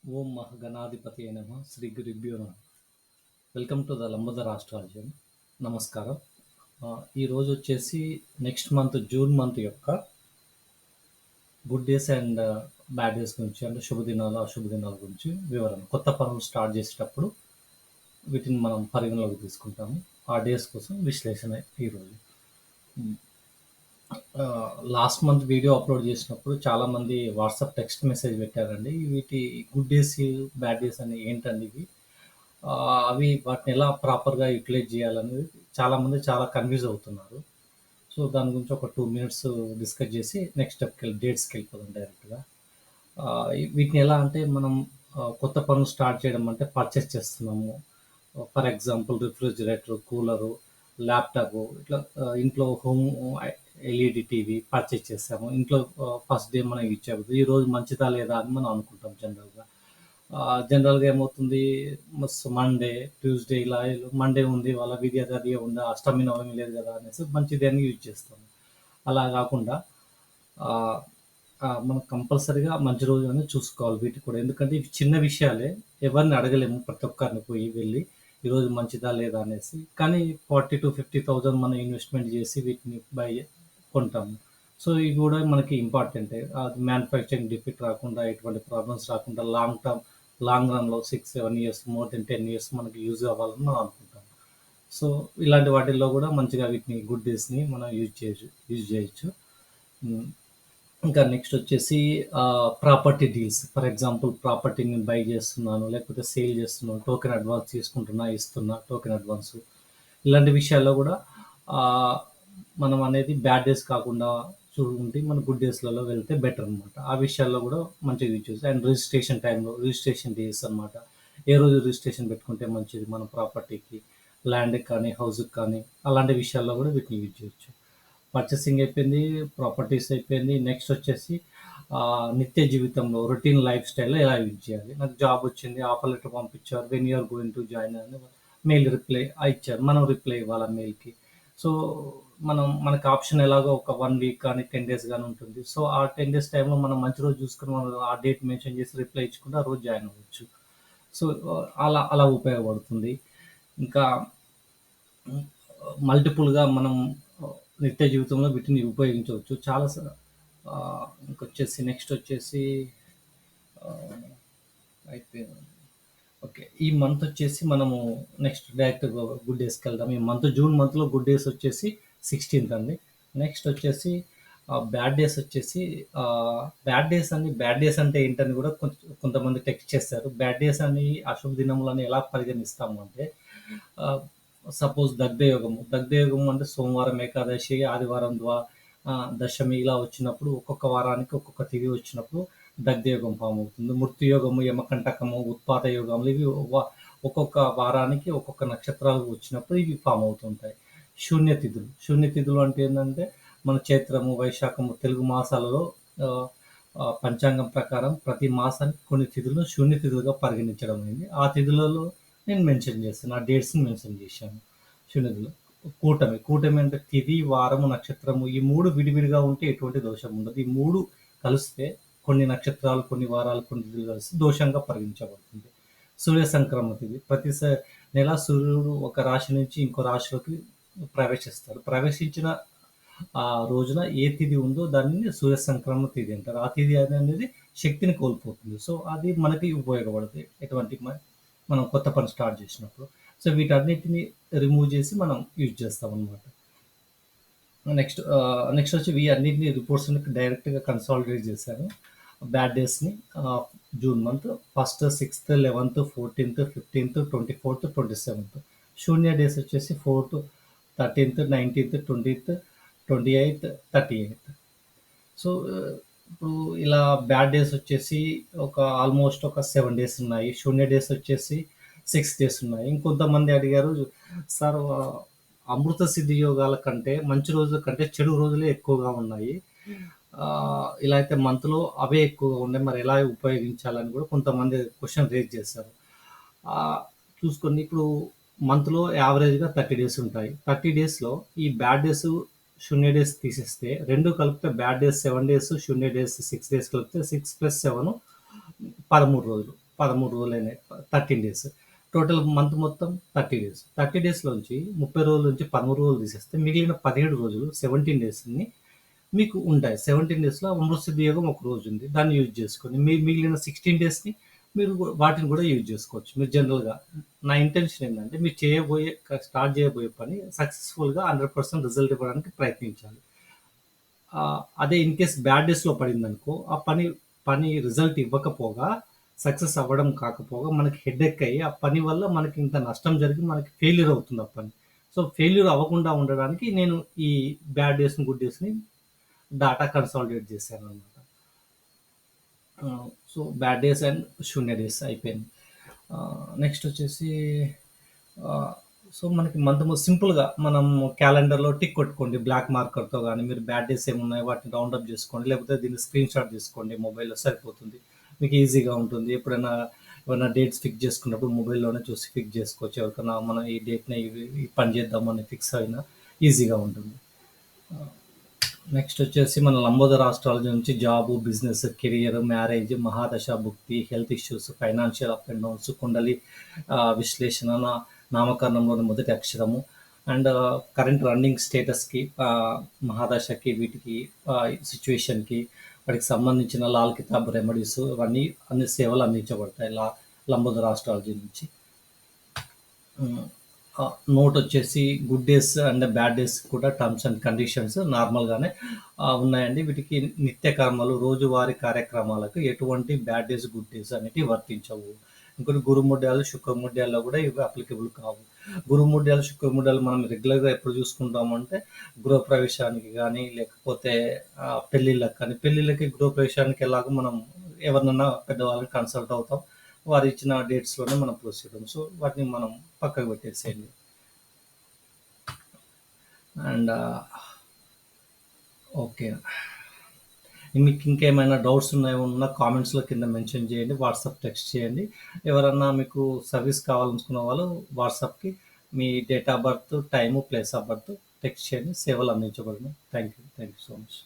ఓం మహాగణాధిపతయే నమః. శ్రీ గురుభ్యో నమః. Welcome to the Lambodara astrology. నమస్కారం. ఈరోజు వచ్చేసి నెక్స్ట్ మంత్ జూన్ మంత్ యొక్క good days and bad days గురించి, అంటే శుభదినాలు అశుభ దినాల గురించి వివరణ. కొత్త పనులు స్టార్ట్ చేసేటప్పుడు వీటిని మనం పరిగణలోకి తీసుకుంటాము. ఆ డేస్ కోసం విశ్లేషణ ఈరోజు. లాస్ట్ మంత్ వీడియో అప్లోడ్ చేసినప్పుడు చాలామంది వాట్సాప్ టెక్స్ట్ మెసేజ్ పెట్టారండి. వీటి గుడ్ డేస్, బ్యాడ్ డేస్ అని ఏంటండి ఇవి, అవి వాటిని ఎలా ప్రాపర్గా యూటిలైజ్ చేయాలనేది చాలామంది చాలా కన్ఫ్యూజ్ అవుతున్నారు. సో దాని గురించి ఒక 2 మినిట్స్ డిస్కస్ చేసి నెక్స్ట్ స్టెప్కి డేట్స్కి వెళ్ళిపోదాం డైరెక్ట్గా. వీటిని ఎలా అంటే మనం కొత్త పనులు స్టార్ట్ చేయడం అంటే పర్చేస్ చేస్తున్నాము. For example refrigerator, cooler, laptop, ఇట్లా ఇంట్లో హోమ్ ఎల్ఈడి టీవీ పర్చేస్ చేసాము. ఇంట్లో ఫస్ట్ డే మనం యూజ్ చేయబోతుంది, ఈరోజు మంచిదా లేదా అని మనం అనుకుంటాం జనరల్గా. జనరల్గా ఏమవుతుంది, మండే, ట్యూస్డే ఇలా మండే ఉంది, వాళ్ళ విధి అది ఉందా, అష్టమి నవమి లేదు కదా అనేసి మంచిది అని యూజ్ చేస్తాము. అలా కాకుండా మనం కంపల్సరీగా మంచి రోజు అనేది చూసుకోవాలి వీటికి కూడా. ఎందుకంటే ఇవి చిన్న విషయాలే, ఎవరిని అడగలేము ప్రతి ఒక్కరిని పోయి వెళ్ళి ఈరోజు మంచిదా లేదా అనేసి. కానీ 40,000 to 50,000 మనం ఇన్వెస్ట్మెంట్ చేసి వీటిని కొంటాము. సో ఇవి కూడా మనకి ఇంపార్టెంటే. అది మ్యానుఫ్యాక్చరింగ్ డిఫెక్ట్ రాకుండా, ఎటువంటి ప్రాబ్లమ్స్ రాకుండా, లాంగ్ రన్లో 6-7 ఇయర్స్, మోర్ దెన్ 10 ఇయర్స్ మనకి యూజ్ అవ్వాలని మనం అనుకుంటాం. సో ఇలాంటి వాటిల్లో కూడా మంచిగా వీటిని గుడ్ డేస్ని మనం యూజ్ చేయొచ్చు. ఇంకా నెక్స్ట్ వచ్చేసి ప్రాపర్టీ డీల్స్. ఫర్ ఎగ్జాంపుల్ ప్రాపర్టీని బై చేస్తున్నాను, లేకపోతే సేల్ చేస్తున్నాను, టోకెన్ అడ్వాన్స్ ఇస్తున్నా టోకెన్ అడ్వాన్స్. ఇలాంటి విషయాల్లో కూడా మనం అనేది బ్యాడ్ డేస్ కాకుండా చూసుకుంటే మన గుడ్ డేస్లలో వెళ్తే బెటర్ అనమాట. ఆ విషయాల్లో కూడా మంచిగా యూజ్ చేయొచ్చు. అండ్ రిజిస్ట్రేషన్ టైంలో, రిజిస్ట్రేషన్ డేస్ అనమాట. ఏ రోజు రిజిస్ట్రేషన్ పెట్టుకుంటే మంచిది మన ప్రాపర్టీకి, ల్యాండ్కి కానీ, హౌస్కి కానీ, అలాంటి విషయాల్లో కూడా వీటిని యూజ్ చేయొచ్చు. పర్చేసింగ్ అయిపోయింది, ప్రాపర్టీస్ అయిపోయింది. నెక్స్ట్ వచ్చేసి నిత్య జీవితంలో రొటీన్ లైఫ్ స్టైల్లో ఎలా యూజ్ చేయాలి. నాకు జాబ్ వచ్చింది, ఆఫర్ లెటర్ పంపించారు, when you're going to join అని మెయిల్ రిప్లై ఇచ్చారు, మనం రిప్లై ఇవ్వాలి ఆ మెయిల్కి. సో మనకి ఆప్షన్ ఎలాగో ఒక 1 వీక్ కానీ 10 days కానీ ఉంటుంది. సో ఆ 10 days టైంలో మనం మంచి రోజు చూసుకుని మనం ఆ డేట్ మెన్షన్ చేసి రిప్లై ఇచ్చుకుంటే ఆ రోజు జాయిన్ అవ్వచ్చు. సో అలా అలా ఉపయోగపడుతుంది. ఇంకా మల్టిపుల్గా మనం నిత్య జీవితంలో వీటిని ఉపయోగించవచ్చు చాలా. ఇంకొచ్చేసి నెక్స్ట్ వచ్చేసి అయిపోయింది. ఓకే, ఈ మంత్ వచ్చేసి మనము నెక్స్ట్ డైరెక్ట్ గుడ్ డేస్కి వెళ్దాం. ఈ జూన్ మంత్లో గుడ్ డేస్ వచ్చేసి 16th అండి. నెక్స్ట్ వచ్చేసి బ్యాడ్ డేస్ వచ్చేసి బ్యాడ్ డేస్ అంటే ఏంటని కూడా కొంతమంది టెక్స్ట్ చేస్తారు. బ్యాడ్ డేస్ అని, అశుభ దినములని ఎలా పరిగణిస్తాము అంటే, సపోజ్ దగ్ధయోగము అంటే సోమవారం ఏకాదశి, ఆదివారం దశమి ఇలా వచ్చినప్పుడు, ఒక్కొక్క వారానికి ఒక్కొక్క తిథి వచ్చినప్పుడు దగ్ధయోగం ఫామ్ అవుతుంది. మృత్యుయోగము, యమకంటకము, ఉత్పాత యోగములు ఇవి ఒక్కొక్క వారానికి ఒక్కొక్క నక్షత్రాలు వచ్చినప్పుడు ఇవి ఫామ్ అవుతుంటాయి. శూన్యతిథులు అంటే ఏంటంటే, మన చైత్రము, వైశాఖము తెలుగు మాసాలలో పంచాంగం ప్రకారం ప్రతి మాసానికి కొన్ని తిథులను శూన్యతిథులుగా పరిగణించడం అయింది. ఆ తిథులలో నేను మెన్షన్ చేస్తాను, ఆ డేట్స్ని మెన్షన్ చేశాను. శూన్యతిథులు కూటమి అంటే తిథి, వారము, నక్షత్రము ఈ 3 విడివిడిగా ఉంటే ఎటువంటి దోషం ఉండదు. ఈ 3 కలిస్తే కొన్ని నక్షత్రాలు, కొన్ని వారాలు, కొన్ని తిథులు కలిసి దోషంగా పరిగణించబడుతుంది. సూర్య సంక్రమణ తిథి ప్రతి నెల సూర్యుడు ఒక రాశి నుంచి ఇంకో రాశిలోకి ప్రవేశిస్తాడు. ప్రవేశించిన ఆ రోజున ఏ తిథి ఉందో దాన్ని సూర్య సంక్రమణ తిథి అంటారు. ఆ తిథి అనేది శక్తిని కోల్పోతుంది. సో అది మనకి ఉపయోగపడుతుంది ఎటువంటి మనం కొత్త పని స్టార్ట్ చేసినప్పుడు. సో వీటన్నిటిని రిమూవ్ చేసి మనం యూజ్ చేస్తాం అనమాట. నెక్స్ట్ వచ్చి అన్నింటినీ రిపోర్ట్స్ డైరెక్ట్గా కన్సాలిడేట్ చేశాను. బ్యాడ్ డేస్ని June month 1st, 6th, 11th, 14th, 15th, 24th, 27th. శూన్య డేస్ వచ్చేసి 4th, 13th, 19th, 20th, 28th, 38th. So ఇప్పుడు ఇలా బ్యాడ్ డేస్ వచ్చేసి ఆల్మోస్ట్ ఒక 7 days ఉన్నాయి. శూన్య డేస్ వచ్చేసి 6 days ఉన్నాయి. ఇంకొంతమంది అడిగారు, సార్ అమృత సిద్ధి యోగాల కంటే మంచి రోజుల కంటే చెడు రోజులే ఎక్కువగా ఉన్నాయి, ఇలా అయితే మంత్లో అవే ఎక్కువగా ఉన్నాయి, మరి ఎలా ఉపయోగించాలని కూడా కొంతమంది క్వశ్చన్ రేజ్ చేశారు. చూసుకొని ఇప్పుడు మంత్లో యావరేజ్గా 30 days ఉంటాయి. 30 daysలో ఈ బ్యాడ్ డేస్, శూన్య డేస్ తీసేస్తే, రెండు కలిపితే బ్యాడ్ డేస్ 7 days, శూన్య డేస్ 6 days కలిపితే 6 + 7 13 రోజులు. 13 రోజులైనాయి. 13 డేస్. టోటల్ మంత్ మొత్తం 30 డేస్. 30 డేస్‌లోంచి 30 రోజుల నుంచి 13 రోజులు తీసేస్తే మిగిలిన 17 రోజులు 17 డేస్‌ని మీకు ఉంటాయి. 17 డేస్‌లో అమృత సిద్ధి యోగం ఒక రోజుంది. దాన్ని యూజ్ చేసుకోండి. మిగిలిన 16 డేస్‌ని మీరు వాటిని కూడా యూజ్ చేసుకోవచ్చు. మీరు జనరల్‌గా నా ఇంటెన్షన్ ఏంటంటే మీరు స్టార్ట్ చేయబోయే పని సక్సెస్‌ఫుల్‌గా 100% రిజల్ట్ ఇవ్వడానికి ప్రయత్నించాలి. అదే ఇన్ కేస్ బ్యాడ్ డేస్‌లో పడిందనుకో, ఆ పని రిజల్ట్ ఇవ్వకపోగా, సక్సెస్ అవ్వడం కాకపోగా మనకి హెడేక్ అయ్యి, ఆ పని వల్ల మనకి ఇంత నష్టం జరిగి మనకి ఫెయిల్యూర్ అవుతుంది ఆ పని. సో, ఫెయిల్యూర్ అవ్వకుండా ఉండడానికి నేను ఈ బ్యాడ్ డేస్‌ని, గుడ్ డేస్‌ని డాటా కన్సాలిడేట్ చేశాననమాట. సో, బ్యాడ్ డేస్ అండ్ శూన్య డేస్ అయిపోయింది. నెక్స్ట్ వచ్చేసి ఆహ్, సో, మనకి సింపుల్‌గా మనం క్యాలెండర్‌లో టిక్ కొట్టుకోండి. బ్లాక్ మార్కర్‌తో గాని, మీరు బ్యాడ్ డేస్ ఏమున్నాయో వాటిని రౌండప్ చేసుకోండి. లేకపోతే దీన్ని స్క్రీన్‌షాట్ తీసుకోండి మొబైల్‌లో సరిపోతుంది. మీకు ఈజీగా ఉంటుంది. ఎప్పుడైనా ఏమైనా డేట్స్ ఫిక్స్ చేసుకున్నప్పుడు మొబైల్‌లోనే చూసి ఫిక్స్ చేసుకోవచ్చు. ఎవరికైనా మనం ఈ డేట్‌న ఈ పని చేద్దామని ఫిక్స్ అయినా ఈజీగా ఉంటుంది. నెక్స్ట్ వచ్చేసి మన లంబోదర రాష్ట్రాల నుంచి జాబు, బిజినెస్, కెరియర్, మ్యారేజ్, మహాదశ, భుక్తి, health issues, financial up and downs, kundali విశ్లేషణ, నామకరణంలోని మొదటి అక్షరము అండ్ కరెంట్ రన్నింగ్ స్టేటస్‌కి, మహాదశకి, వీటికి, సిట్యుయేషన్‌కి, వాటికి సంబంధించిన లాల్ కితాబ్ రెమెడీస్ ఇవన్నీ అన్ని సేవలు అందించబడతాయి లంబోదర రాష్ట్రాలజీ నుంచి. హ్మ్. నోట్ వచ్చేసి good days and bad days కూడా టర్మ్స్ అండ్ కండిషన్స్ నార్మల్‌గానే ఉన్నాయండి. వీటికి నిత్య కర్మలు, రోజువారీ కార్యక్రమాలకు ఎటువంటి బ్యాడ్ డేస్, గుడ్ డేస్ అనేటివి వర్తించవు. ఇంకోటి గురుముడ్యాలు, శుక్రముడ్యాల్లో కూడా ఇవి అప్లికబుల్ కావు. గురుముడ్యాలు, శుక్రముడ్యాలు మనం రెగ్యులర్‌గా ఎప్పుడు చూసుకుంటామంటే గృహప్రవేశానికి గానీ, లేకపోతే పెళ్ళిళ్ళకి కానీ, పెళ్ళిళ్ళకి, గృహప్రవేశానికి ఎలాగో మనం ఎవరినన్నా పెద్దవాళ్ళని కన్సల్ట్ అవుతాం. వారు ఇచ్చిన డేట్స్‌లోనే మనం ప్రొసీడ్ అవుతాం. సో, వాటిని మనం పక్కకు పెట్టేసేయండి. And okay. మీకు ఇంకేమైనా డౌట్స్ ఉన్నాయేమన్నా కామెంట్స్‌లో కింద మెన్షన్ చేయండి. వాట్సాప్ టెక్స్ట్ చేయండి. ఎవరన్నా మీకు సర్వీస్ కావాలనుకున్న వాళ్ళు వాట్సాప్‌కి మీ date of birth, time, place of birth text చేయండి. సేవలు అందించబడును. Thank you. Thank you so much.